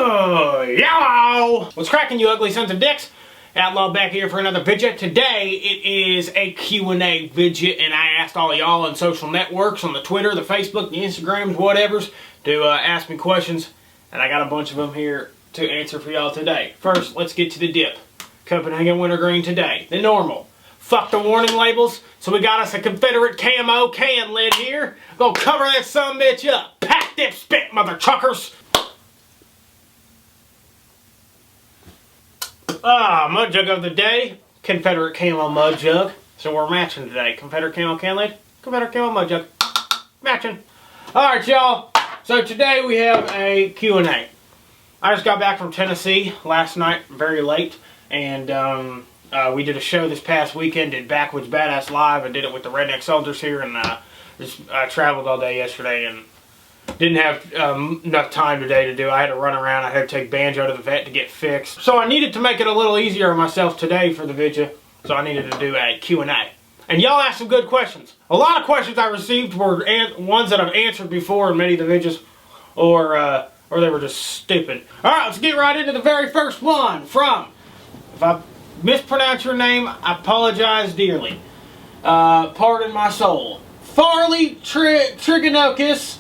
Yellow! What's cracking, you ugly sons of dicks? Outlaw back here for another video. Today it is a Q&A video, and I asked all y'all on social networks, on the Twitter, the Facebook, the Instagrams, whatevers, to ask me questions, and I got a bunch of them here to answer for y'all today. First, let's get to the dip. Copenhagen Wintergreen today. The normal. Fuck the warning labels. So we got us a Confederate camo can lid here. Go cover that sumbitch up. Pack dip spit, mother truckers. Mud jug of the day. Confederate camo mud jug. So we're matching today. Confederate camo can lid. Confederate camo mud jug. Matching. Alright, y'all. So today we have a Q&A. I just got back from Tennessee last night, very late. And we did a show this past weekend, did Backwoods Badass Live. I did it with the Redneck Soldiers here, and I traveled all day yesterday and didn't have enough time today to do. I had to run around. I had to take Banjo to the vet to get fixed. So I needed to make it a little easier on myself today for the video, so I needed to do a Q&A. And y'all asked some good questions. A lot of questions I received were ones that I've answered before in many of the videos, or they were just stupid. Alright, let's get right into the very first one from... If I mispronounce your name, I apologize dearly. Pardon my soul. Farley Trigonocus,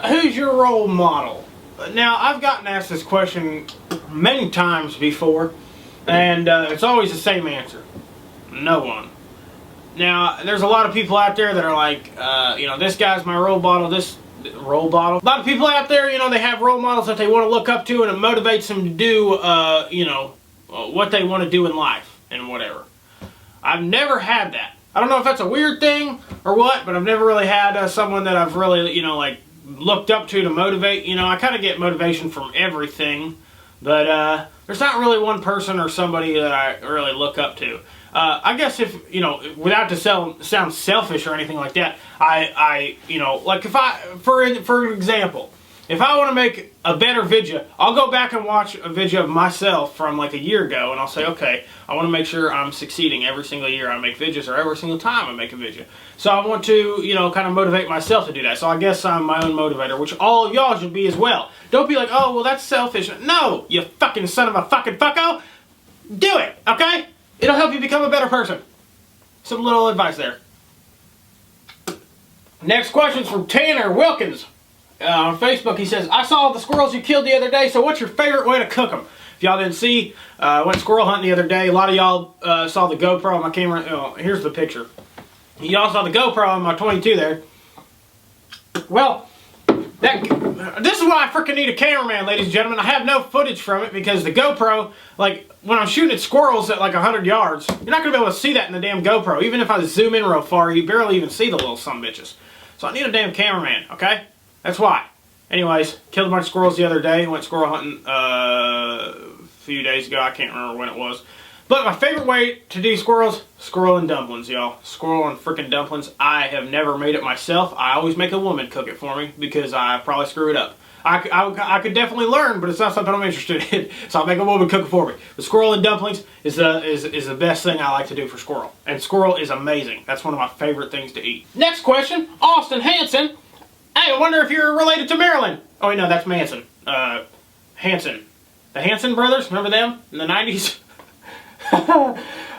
who's your role model? Now, I've gotten asked this question many times before, and it's always the same answer. No one. Now, there's a lot of people out there that are like, you know, this guy's my role model, this role model. A lot of people out there, you know, they have role models that they want to look up to, and it motivates them to do, you know, what they want to do in life and whatever. I've never had that. I don't know if that's a weird thing or what, but I've never really had someone that I've really, you know, like looked up to motivate. You know, I kind of get motivation from everything, but there's not really one person or somebody that I really look up to. I guess if, you know, without to sound selfish or anything like that, I you know, like if I, for example, if I want to make a better video, I'll go back and watch a video of myself from like a year ago, and I'll say, okay, I want to make sure I'm succeeding every single year I make videos, or every single time I make a video. So I want to, you know, kind of motivate myself to do that. So I guess I'm my own motivator, which all of y'all should be as well. Don't be like, oh, well, that's selfish. No, you fucking son of a fucking fucko. Do it, okay? It'll help you become a better person. Some little advice there. Next question's from Tanner Wilkins. On Facebook, he says, I saw the squirrels you killed the other day, so what's your favorite way to cook them? If y'all didn't see, I went squirrel hunting the other day. A lot of y'all saw the GoPro on my camera. Oh, here's the picture. Y'all saw the GoPro on my 22 there. Well, this is why I freaking need a cameraman, ladies and gentlemen. I have no footage from it because the GoPro, like, when I'm shooting at squirrels at like 100 yards, you're not going to be able to see that in the damn GoPro. Even if I zoom in real far, you barely even see the little sumbitches. So I need a damn cameraman, okay? That's why. Anyways, killed a bunch of squirrels the other day. Went squirrel hunting a few days ago. I can't remember when it was. But my favorite way to do squirrels, squirrel and dumplings, y'all. Squirrel and freaking dumplings. I have never made it myself. I always make a woman cook it for me because I probably screw it up. I could definitely learn, but it's not something I'm interested in. So I'll make a woman cook it for me. But squirrel and dumplings is the best thing I like to do for squirrel. And squirrel is amazing. That's one of my favorite things to eat. Next question, Austin Hanson. Hey, I wonder if you're related to Marilyn. Oh, wait, no, that's Manson. Hanson. The Hanson brothers, remember them in the 90s?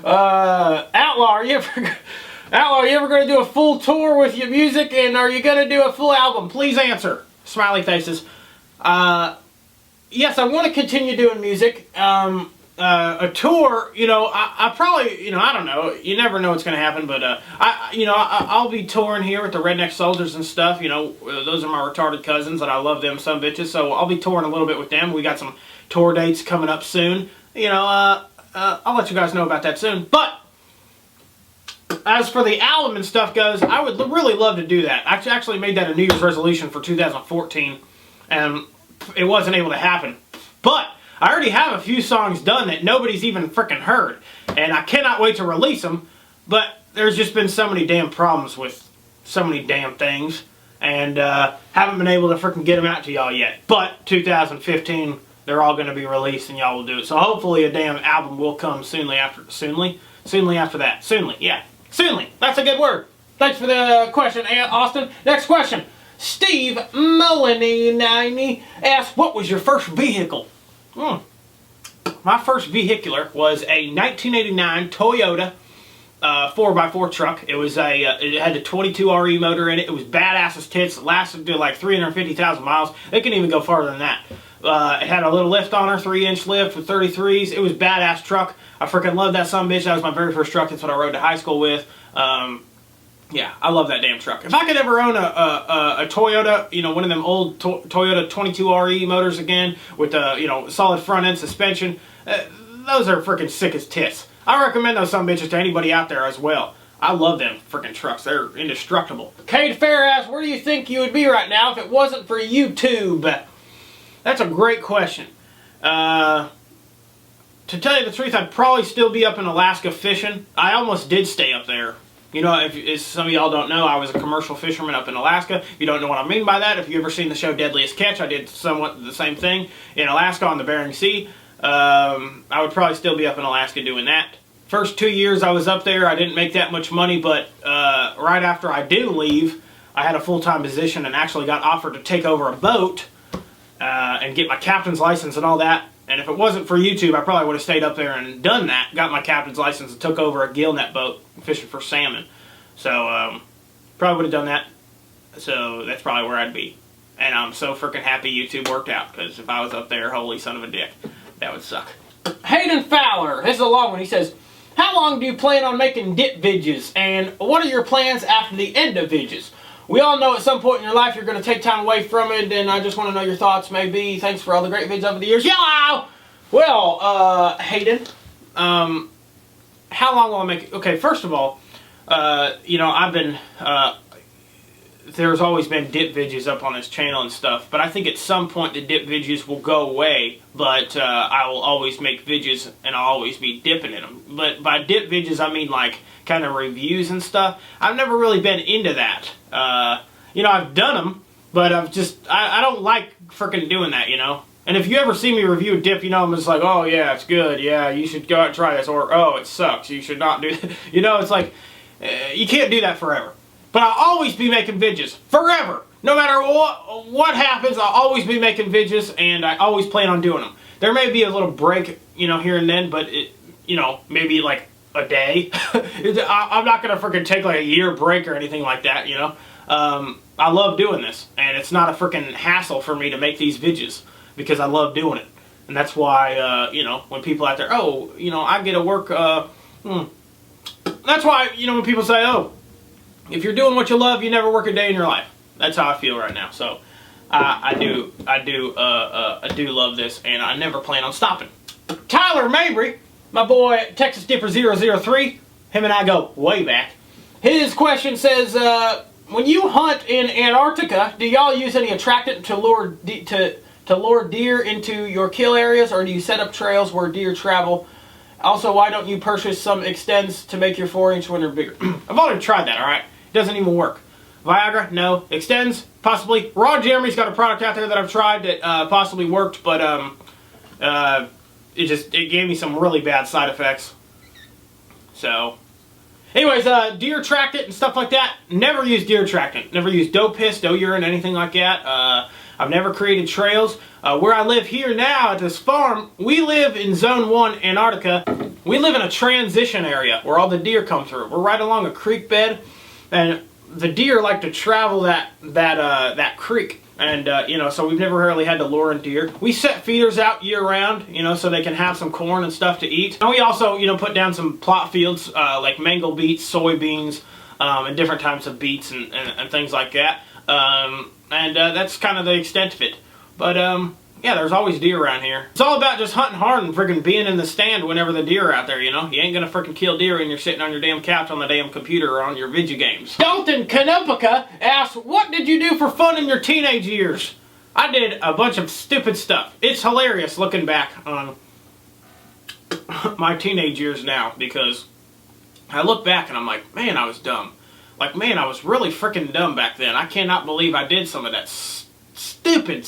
Outlaw, are you ever going to do a full tour with your music, and are you going to do a full album? Please answer. Smiley faces. Yes, I want to continue doing music. A tour, you know, I probably, you know, I don't know, you never know what's going to happen, but, I'll be touring here with the Redneck Soldiers and stuff, you know, those are my retarded cousins, and I love them some bitches, so I'll be touring a little bit with them. We got some tour dates coming up soon, you know, I'll let you guys know about that soon, but, as for the album and stuff goes, I would really love to do that. I actually made that a New Year's resolution for 2014, and it wasn't able to happen, but I already have a few songs done that nobody's even frickin' heard, and I cannot wait to release them, but there's just been so many damn problems with so many damn things, and haven't been able to frickin' get them out to y'all yet. But 2015, they're all going to be released, and y'all will do it. So hopefully a damn album will come soonly after that. Soonly, yeah. Soonly, that's a good word. Thanks for the question, Austin. Next question. Steve Mullany asks, what was your first vehicle? My first vehicular was a 1989 Toyota 4x4 truck. It was it had the 22 RE motor in it. It was badass as tits. It lasted to like 350,000 miles. It can even go farther than that. It had a little lift on her, 3-inch lift with 33s. It was a badass truck. I freaking loved that sumbitch. That was my very first truck. That's what I rode to high school with. Yeah, I love that damn truck. If I could ever own a Toyota, you know, one of them old Toyota 22 RE motors again with you know, solid front end suspension, those are freaking sick as tits. I recommend those sumbitches to anybody out there as well. I love them freaking trucks. They're indestructible. Cade Fair asks, where do you think you would be right now if it wasn't for YouTube? That's a great question. To tell you the truth, I'd probably still be up in Alaska fishing. I almost did stay up there. You know, if some of y'all don't know, I was a commercial fisherman up in Alaska. If you don't know what I mean by that, if you've ever seen the show Deadliest Catch, I did somewhat the same thing in Alaska on the Bering Sea. I would probably still be up in Alaska doing that. First 2 years I was up there, I didn't make that much money, but right after I did leave, I had a full-time position and actually got offered to take over a boat and get my captain's license and all that. And if it wasn't for YouTube, I probably would have stayed up there and done that, got my captain's license and took over a gill net boat fishing for salmon. So, probably would have done that. So, that's probably where I'd be. And I'm so freaking happy YouTube worked out, because if I was up there, holy son of a dick, that would suck. Hayden Fowler, this is a long one, he says, how long do you plan on making dip vidges, and what are your plans after the end of vidges? We all know at some point in your life you're going to take time away from it, and I just want to know your thoughts, maybe. Thanks for all the great vids over the years. Yellow! Well, Hayden, how long will I make it? Okay, first of all, you know, I've been, there's always been dip vidges up on this channel and stuff, but I think at some point the dip vidges will go away, but I will always make vidges and I'll always be dipping in them. But by dip vidges, I mean like kind of reviews and stuff. I've never really been into that. You know, I've done them, but I don't like freaking doing that, you know. And if you ever see me review a dip, you know, I'm just like, oh yeah, it's good, yeah, you should go out and try this, or oh, it sucks, you should not do it. You know, it's like, you can't do that forever. But I'll always be making vidges, forever. No matter what happens, I'll always be making vidges, and I always plan on doing them. There may be a little break, you know, here and then, but, you know, maybe like a day. I'm not going to freaking take like a year break or anything like that, you know. I love doing this, and it's not a freaking hassle for me to make these vidges, because I love doing it. And that's why, you know, when people out there, oh, you know, I get to work, that's why, you know, when people say, oh, if you're doing what you love, you never work a day in your life. That's how I feel right now. So, I do love this, and I never plan on stopping. Tyler Mabry, my boy Texas Dipper 003, him and I go way back. His question says, when you hunt in Antarctica, do y'all use any attractant to lure deer into your kill areas, or do you set up trails where deer travel? Also, why don't you purchase some extends to make your 4-inch when they're bigger? I've already tried that, alright? It doesn't even work. Viagra? No. Extends? Possibly. Ron Jeremy's got a product out there that I've tried that possibly worked, but it gave me some really bad side effects. So, anyways, deer attractant and stuff like that, never used deer attractant. Never used doe piss, doe urine, anything like that. I've never created trails. Where I live here now at this farm, we live in Zone 1, Antarctica. We live in a transition area where all the deer come through. We're right along a creek bed, and the deer like to travel that creek. And, you know, so we've never really had to lure in deer. We set feeders out year-round, you know, so they can have some corn and stuff to eat. And we also, you know, put down some plot fields, like mango beets, soybeans, and different types of beets and things like that. And that's kind of the extent of it. But, yeah, there's always deer around here. It's all about just hunting hard and freaking being in the stand whenever the deer are out there, you know? You ain't gonna freaking kill deer when you're sitting on your damn couch on the damn computer or on your video games. Dalton Kanopika asks, what did you do for fun in your teenage years? I did a bunch of stupid stuff. It's hilarious looking back on my teenage years now, because I look back and I'm like, man, I was dumb. Like, man, I was really freaking dumb back then. I cannot believe I did some of that stupid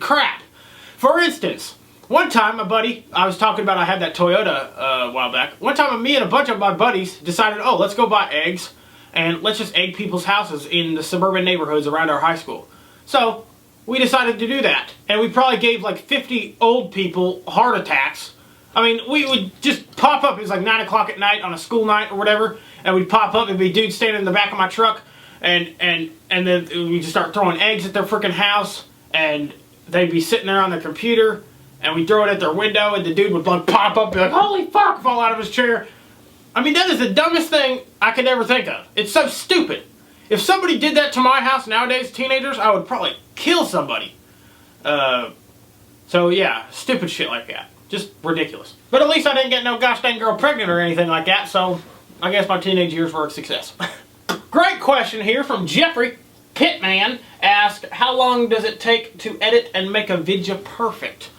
crap. For instance, one time my buddy, I was talking about I had that Toyota a while back. One time me and a bunch of my buddies decided, oh, let's go buy eggs. and let's just egg people's houses in the suburban neighborhoods around our high school. So we decided to do that, and we probably gave like 50 old people heart attacks. I mean, we would just pop up. It was like 9 o'clock at night on a school night or whatever, and we'd pop up and be dudes standing in the back of my truck, and then we just start throwing eggs at their freaking house, and they'd be sitting there on their computer, and we'd throw it at their window, and the dude would like pop up and be like, holy fuck, fall out of his chair. I mean, that is the dumbest thing I could ever think of. It's so stupid. If somebody did that to my house nowadays, teenagers, I would probably kill somebody. So yeah, stupid shit like that. Just ridiculous. But at least I didn't get no gosh dang girl pregnant or anything like that, so I guess my teenage years were a success. Great question here from Jeffrey. Pitman asked, how long does it take to edit and make a video perfect?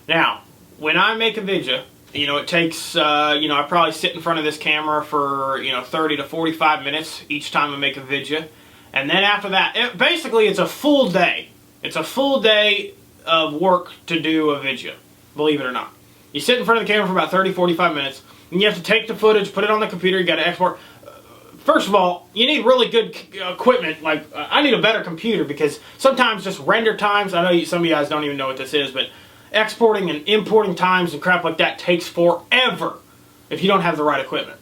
Now, when I make a video, you know, it takes, I probably sit in front of this camera for, 30 to 45 minutes each time I make a video. And then after that, basically it's a full day. It's a full day of work to do a video, believe it or not. You sit in front of the camera for about 30, 45 minutes, and you have to take the footage, put it on the computer, you got to export. First of all, you need really good equipment. Like, I need a better computer because sometimes just render times, I know some of you guys don't even know what this is, but exporting and importing times and crap like that takes forever if you don't have the right equipment.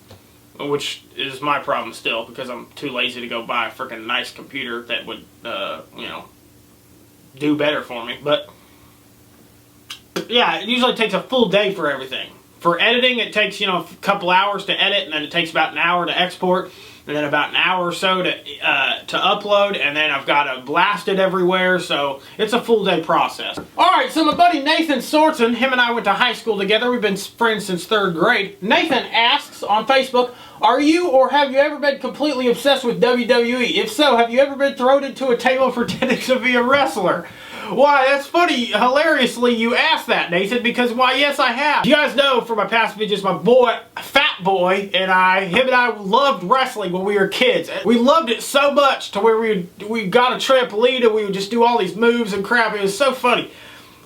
Which is my problem still, because I'm too lazy to go buy a freaking nice computer that would, do better for me. But yeah, it usually takes a full day for everything. For editing, it takes, a couple hours to edit, and then it takes about an hour to export, and then about an hour or so to upload, and then I've got to blast it everywhere, so it's a full day process. Alright, so my buddy Nathan Sorensen, him and I went to high school together, we've been friends since 3rd grade. Nathan asks on Facebook, are you or have you ever been completely obsessed with WWE? If so, have you ever been thrown into a table pretending to be a wrestler? Why, that's funny, hilariously you asked that, Nathan, because why, yes I have. You guys know from my past videos, my boy, Fat Boy, him and I loved wrestling when we were kids. We loved it so much to where we got a trampoline and we would just do all these moves and crap. It was so funny.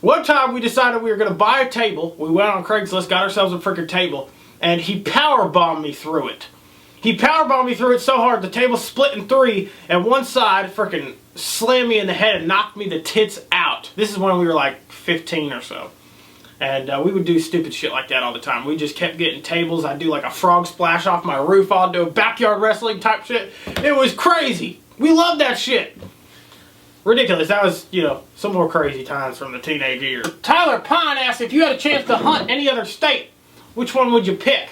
One time we decided we were going to buy a table. We went on Craigslist, got ourselves a freaking table, and he power bombed me through it. He power bombed me through it so hard, the table split in 3, and one side freaking slammed me in the head and knocked me the tits out. This is when we were like 15 or so. And we would do stupid shit like that all the time. We just kept getting tables. I'd do like a frog splash off my roof. I'd do a backyard wrestling type shit. It was crazy. We loved that shit. Ridiculous. That was, some more crazy times from the teenage years. Tyler Pine asked, if you had a chance to hunt any other state, which one would you pick?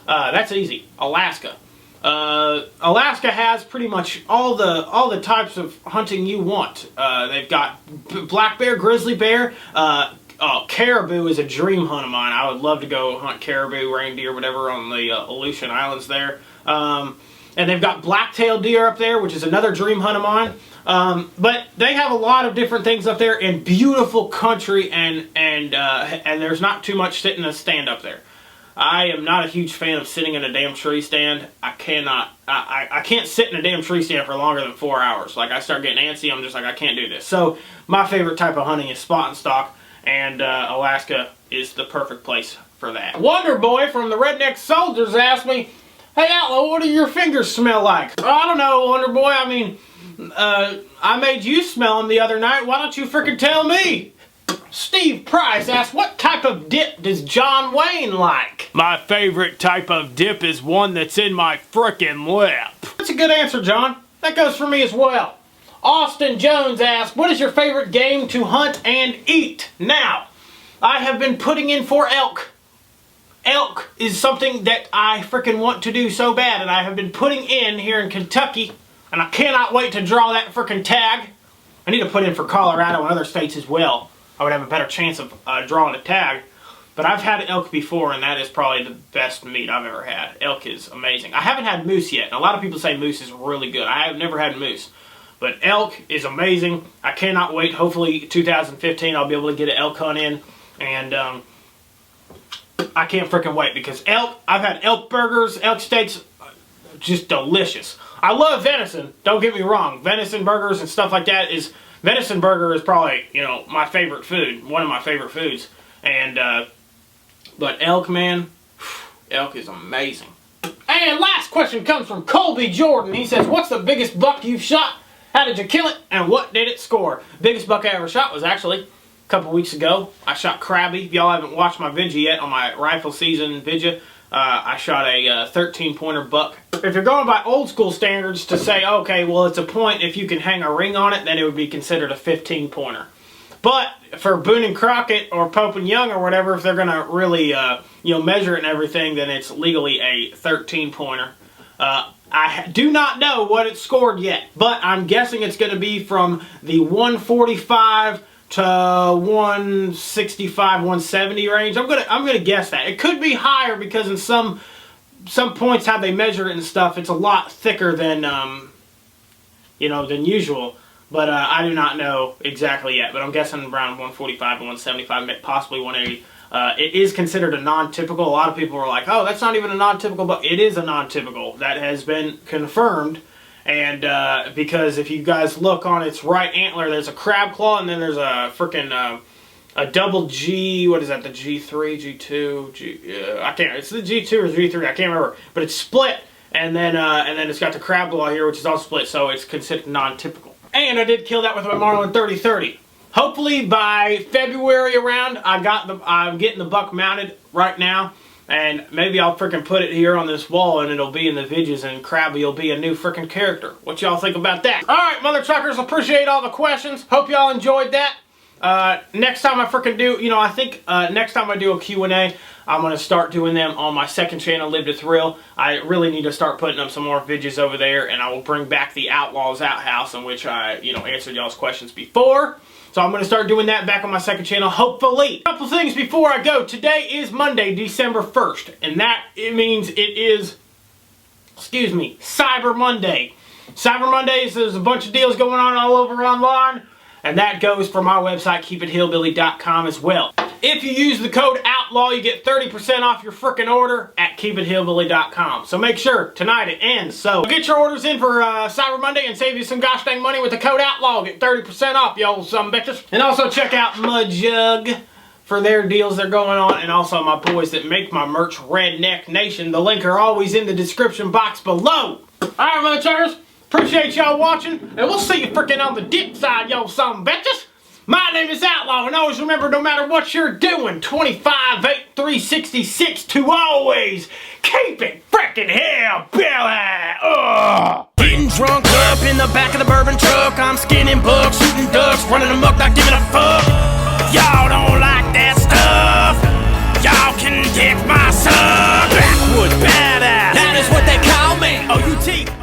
That's easy. Alaska. Alaska has pretty much all the types of hunting you want. They've got black bear, grizzly bear, caribou is a dream hunt of mine. I would love to go hunt caribou, reindeer, whatever on the Aleutian Islands there. And they've got black-tailed deer up there, which is another dream hunt of mine. But they have a lot of different things up there in beautiful country, and there's not too much sitting in a stand up there. I am not a huge fan of sitting in a damn tree stand. I can't sit in a damn tree stand for longer than 4 hours. Like, I start getting antsy, I'm just like, I can't do this. So, my favorite type of hunting is spot and stalk, and Alaska is the perfect place for that. Wonder Boy from the Redneck Soldiers asked me, hey Outlaw, what do your fingers smell like? I don't know, Wonder Boy, I mean, I made you smell them the other night, why don't you frickin' tell me? Steve Price asked, what type of dip does John Wayne like? My favorite type of dip is one that's in my frickin' lip. That's a good answer, John. That goes for me as well. Austin Jones asked, what is your favorite game to hunt and eat? Now, I have been putting in for elk. Elk is something that I frickin' want to do so bad, and I have been putting in here in Kentucky, and I cannot wait to draw that frickin' tag. I need to put in for Colorado and other states as well. I would have a better chance of drawing a tag. But I've had elk before, and that is probably the best meat I've ever had. Elk is amazing. I haven't had moose yet, and a lot of people say moose is really good. I have never had moose. But elk is amazing. I cannot wait. Hopefully 2015 I'll be able to get an elk hunt in. And I can't freaking wait, because elk, I've had elk burgers, elk steaks, just delicious. I love venison, don't get me wrong. Venison burgers and stuff like that is... Venison burger is probably, my favorite food. One of my favorite foods. And, but elk, man, elk is amazing. And last question comes from Colby Jordan. He says, what's the biggest buck you've shot? How did you kill it? And what did it score? Biggest buck I ever shot was actually a couple weeks ago. I shot Krabby. If y'all haven't watched my video yet on my rifle season video, I shot a 13-pointer buck. If you're going by old school standards to say, okay, well, it's a point if you can hang a ring on it, then it would be considered a 15-pointer. But for Boone and Crockett or Pope and Young or whatever, if they're going to really measure it and everything, then it's legally a 13-pointer. I do not know what it scored yet, but I'm guessing it's going to be from the 145 to 165, 170 range. I'm gonna guess that. It could be higher because in some points how they measure it and stuff, it's a lot thicker than than usual. But I do not know exactly yet. But I'm guessing around 145 to 175, possibly 180. It is considered a non-typical. A lot of people are like, oh, that's not even a non-typical, but it is a non-typical. That has been confirmed. And because if you guys look on its right antler, there's a crab claw, and then there's a freaking a double G. What is that? The G3, G2, I can't. It's the G2 or G3. I can't remember. But it's split, and then it's got the crab claw here, which is all split. So it's considered non-typical. And I did kill that with my Marlin 30-30. Hopefully by February around, I'm getting the buck mounted right now. And maybe I'll freaking put it here on this wall and it'll be in the videos and Krabby will be a new freaking character. What y'all think about that? Alright, mother truckers, appreciate all the questions. Hope y'all enjoyed that. Next time I freaking do, I think next time I do a Q&A, I'm going to start doing them on my second channel, Live to Thrill. I really need to start putting up some more videos over there, and I will bring back the Outlaws Outhouse in which I, answered y'all's questions before. So I'm going to start doing that back on my second channel, hopefully. A couple things before I go. Today is Monday, December 1st. And it means it is, Cyber Monday. Cyber Mondays, there's a bunch of deals going on all over online. And that goes for my website, keepithillbilly.com as well. If you use the code OUTLAW, you get 30% off your frickin' order at keepithillbilly.com. So make sure, tonight it ends. So get your orders in for Cyber Monday and save you some gosh dang money with the code OUTLAW. Get 30% off, y'all some bitches. And also check out Mud Jug for their deals they're going on. And also my boys that make my merch, Redneck Nation. The link are always in the description box below. Alright, mother chuckers. Appreciate y'all watching. And we'll see you frickin' on the dip side, y'all some bitches. My name is Outlaw, and always remember, no matter what you're doing, 25, 8, 366, to always keep it frickin' hillbilly. Getting drunk up in the back of the bourbon truck. I'm skinning bucks, shooting ducks, running amok, not giving a fuck. Y'all don't like that stuff. Y'all can kick my suck. Backwoods badass. That is what they call me. OUT.